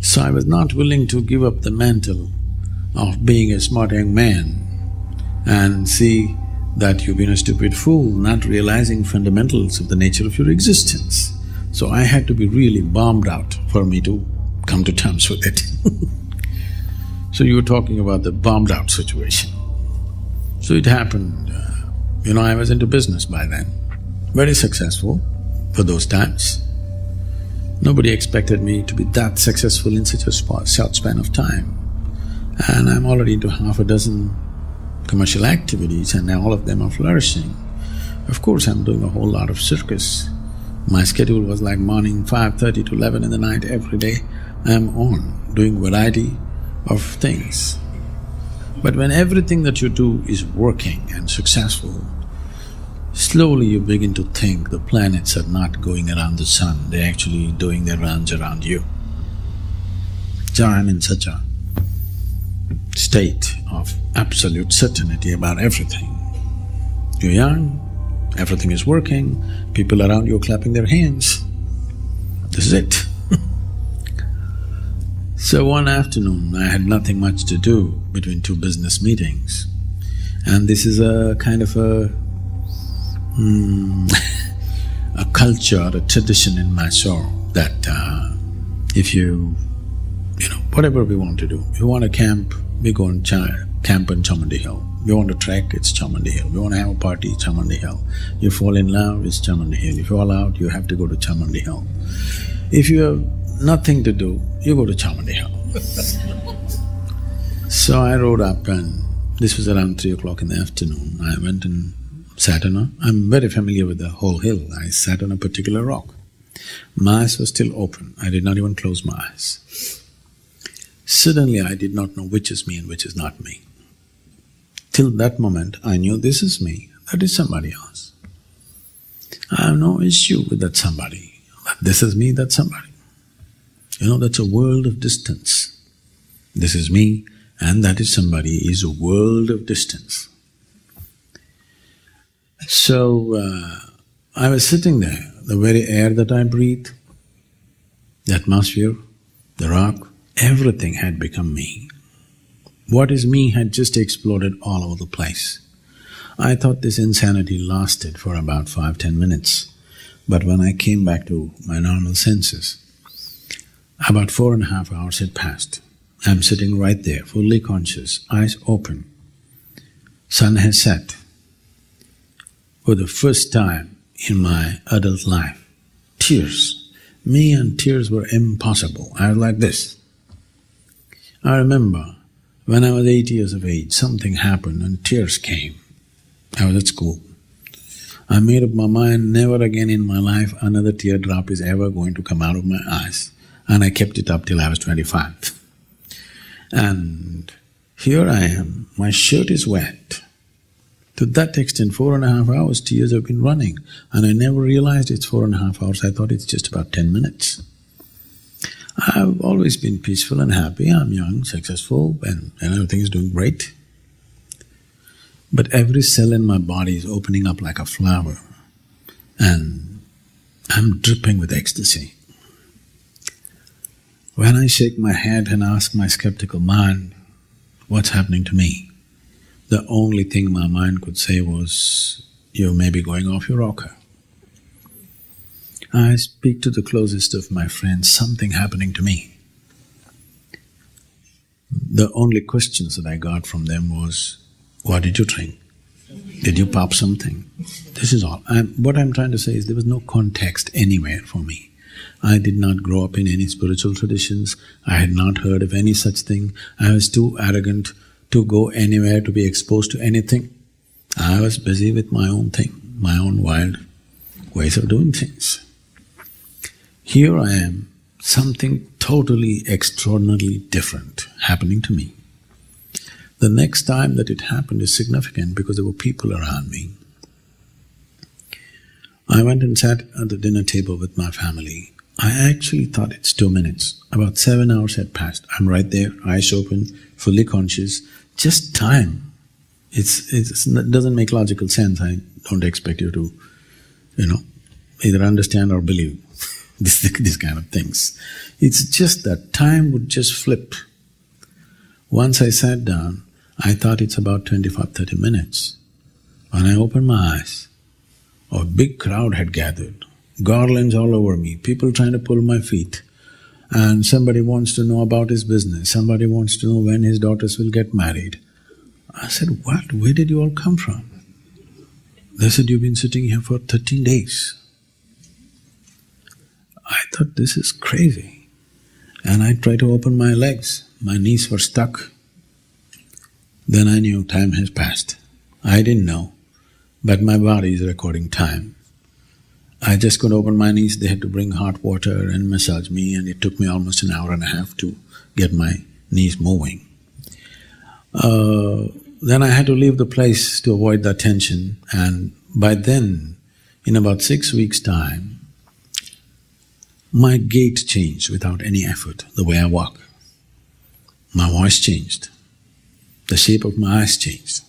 So I was not willing to give up the mantle of being a smart young man and see that you've been a stupid fool, not realizing fundamentals of the nature of your existence. So I had to be really bombed out for me to come to terms with it. So you were talking about the bombed out situation. So it happened, I was into business by then, very successful for those times. Nobody expected me to be that successful in such a short span of time. And I'm already into half a dozen commercial activities and all of them are flourishing. Of course, I'm doing a whole lot of circus. My schedule was like morning 5:30 to 11 in the night every day. I'm on, doing variety of things. But when everything that you do is working and successful, slowly you begin to think the planets are not going around the sun, they're actually doing their rounds around you. So I'm in such a state of absolute certainty about everything. You're young, everything is working, people around you are clapping their hands. This is it. So one afternoon, I had nothing much to do between two business meetings, and this is a kind of a culture, a tradition in my soul that if whatever we want to do, if you want to camp, we go and camp on Chamandi Hill. We want to trek, it's Chamandi Hill. We want to have a party, Chamandi Hill. You fall in love, it's Chamandi Hill. If you fall out, you have to go to Chamandi Hill. If you have nothing to do, you go to Chamandi Hill. So I rode up and this was around 3 o'clock in the afternoon. I went and sat on I'm very familiar with the whole hill. I sat on a particular rock. My eyes were still open, I did not even close my eyes. Suddenly I did not know which is me and which is not me. Till that moment I knew this is me, that is somebody else. I have no issue with that somebody, but this is me, that's somebody. That's a world of distance. This is me and that is somebody is a world of distance. So I was sitting there, the very air that I breathe, the atmosphere, the rock, everything had become me. What is me had just exploded all over the place. I thought this insanity lasted for about 5–10 minutes, but when I came back to my normal senses, about 4.5 hours had passed. I'm sitting right there, fully conscious, eyes open. Sun has set. For the first time in my adult life, tears. Me and tears were impossible. I was like this. I remember when I was 8 years of age, something happened and tears came. I was at school. I made up my mind, never again in my life another teardrop is ever going to come out of my eyes. And I kept it up till I was 25. And here I am, my shirt is wet. To that extent, 4.5 hours tears have been running, and I never realized it's 4.5 hours, I thought it's just about 10 minutes. I've always been peaceful and happy, I'm young, successful, and everything is doing great. But every cell in my body is opening up like a flower, and I'm dripping with ecstasy. When I shake my head and ask my skeptical mind, what's happening to me? The only thing my mind could say was, you may be going off your rocker. I speak to the closest of my friends, something happening to me. The only questions that I got from them was, what did you drink? Did you pop something? This is all. What I'm trying to say is there was no context anywhere for me. I did not grow up in any spiritual traditions, I had not heard of any such thing, I was too arrogant to go anywhere, to be exposed to anything. I was busy with my own thing, my own wild ways of doing things. Here I am, something totally extraordinarily different happening to me. The next time that it happened is significant because there were people around me. I went and sat at the dinner table with my family. I actually thought it's 2 minutes. About 7 hours had passed. I'm right there, eyes open, fully conscious. Just time. It doesn't make logical sense. I don't expect you to, either understand or believe. This kind of things. It's just that time would just flip. Once I sat down, I thought it's about 25–30 minutes. When I opened my eyes, a big crowd had gathered, garlands all over me, people trying to pull my feet, and somebody wants to know about his business, somebody wants to know when his daughters will get married. I said, "What? Where did you all come from?" They said, "You've been sitting here for 13 days. I thought, this is crazy. And I tried to open my legs, my knees were stuck. Then I knew time has passed. I didn't know, but my body is recording time. I just could open my knees, they had to bring hot water and massage me, and it took me almost an hour and a half to get my knees moving. Then I had to leave the place to avoid the attention, and by then, in about 6 weeks' time, my gait changed without any effort, the way I walk. My voice changed, the shape of my eyes changed.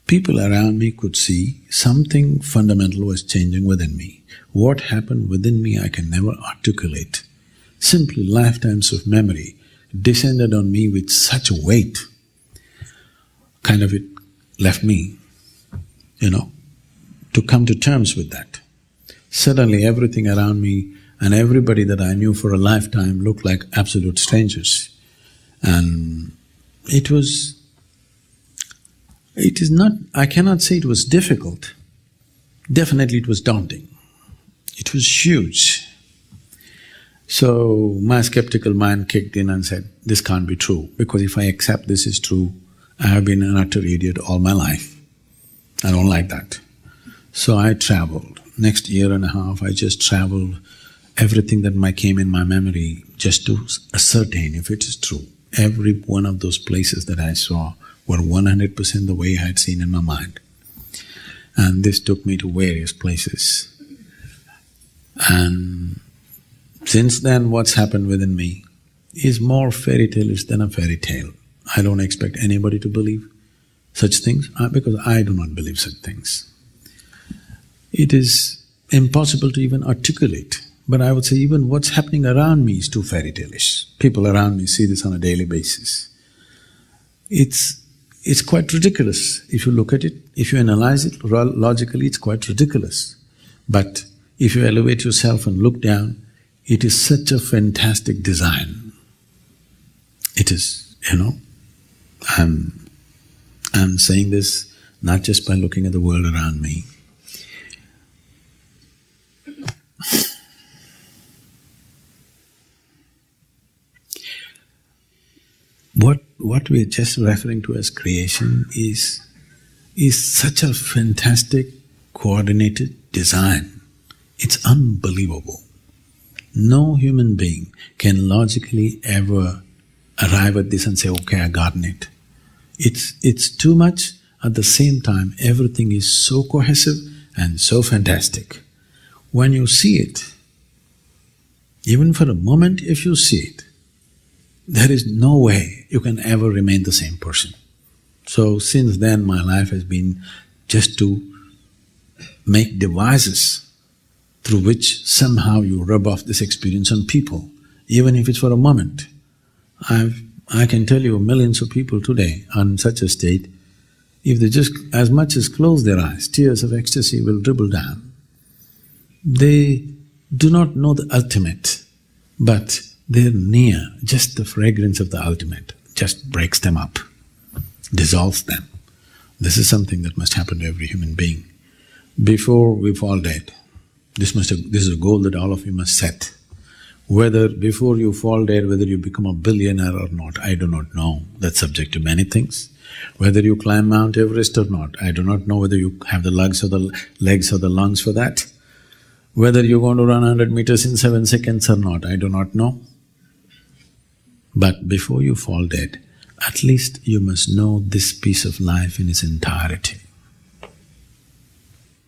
People around me could see something fundamental was changing within me. What happened within me I can never articulate. Simply lifetimes of memory descended on me with such a weight, kind of it left me, to come to terms with that. Suddenly everything around me and everybody that I knew for a lifetime looked like absolute strangers. And it is not… I cannot say it was difficult. Definitely it was daunting. It was huge. So my skeptical mind kicked in and said, this can't be true, because if I accept this is true, I have been an utter idiot all my life. I don't like that. So I traveled. Next year and a half, I just traveled everything that came in my memory just to ascertain if it is true. Every one of those places that I saw were 100% the way I had seen in my mind. And this took me to various places. And since then, what's happened within me is more fairy tale-ish than a fairy tale. I don't expect anybody to believe such things, because I do not believe such things. It is impossible to even articulate, but I would say even what's happening around me is too fairy tale-ish. People around me see this on a daily basis. It's quite ridiculous if you look at it, if you analyze it logically, it's quite ridiculous. But if you elevate yourself and look down, it is such a fantastic design. It is, I'm saying this not just by looking at the world around me. What we're just referring to as creation is such a fantastic, coordinated design. It's unbelievable. No human being can logically ever arrive at this and say, okay, I've gotten it. It's too much. At the same time, everything is so cohesive and so fantastic. When you see it, even for a moment if you see it, there is no way you can ever remain the same person. So since then my life has been just to make devices through which somehow you rub off this experience on people, even if it's for a moment. I can tell you millions of people today are in such a state, if they just as much as close their eyes, tears of ecstasy will dribble down. They do not know the ultimate, but they're near. Just the fragrance of the ultimate just breaks them up, dissolves them. This is something that must happen to every human being. Before we fall dead, this is a goal that all of you must set. Whether before you fall dead, whether you become a billionaire or not, I do not know. That's subject to many things. Whether you climb Mount Everest or not, I do not know whether you have the legs or the lungs for that. Whether you're going to run 100 meters in 7 seconds or not, I do not know. But before you fall dead, at least you must know this piece of life in its entirety.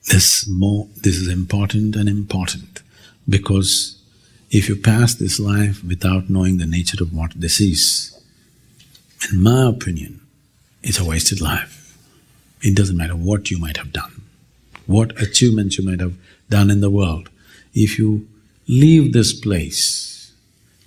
This is important and important, because if you pass this life without knowing the nature of what this is, in my opinion, it's a wasted life. It doesn't matter what you might have done, what achievements you might have done in the world. If you leave this place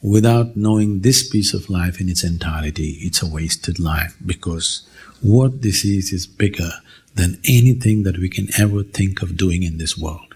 without knowing this piece of life in its entirety, it's a wasted life, because what this is bigger than anything that we can ever think of doing in this world.